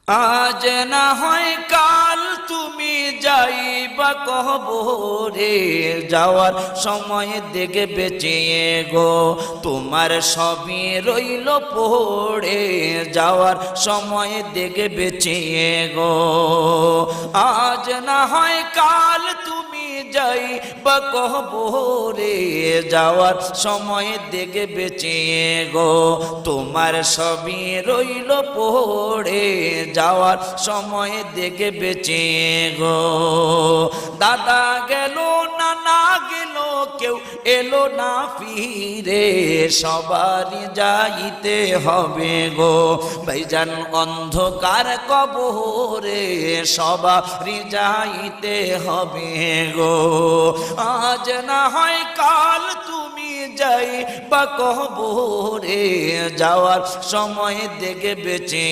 আজ না হয় কাল তুমি যাইবা কবরে, যাওয়ার সময় দেখে বেঁচে গো তোমার সবই রইল পড়ে, যাওয়ার সময় দেখে বেঁচে গো। আজ না হয় কাল তুমি যাইবা কবরে, যাওয়ার সময় দেখে বেঁচে গো তোমার সবই রইল পড়ে, যাওয়ার সময় দেখে বেঁচে গো। দাদা গেল নানা গেল কেউ এলো না ফিরে, সবারই যাইতে হবে গো ভাইজান অন্ধকার কবরে, সবারই যাইতে হবে গো। আজ না হয় কাল তুমি যাইবা কবরে, যাওয়ার সময় দেখে বেঁচে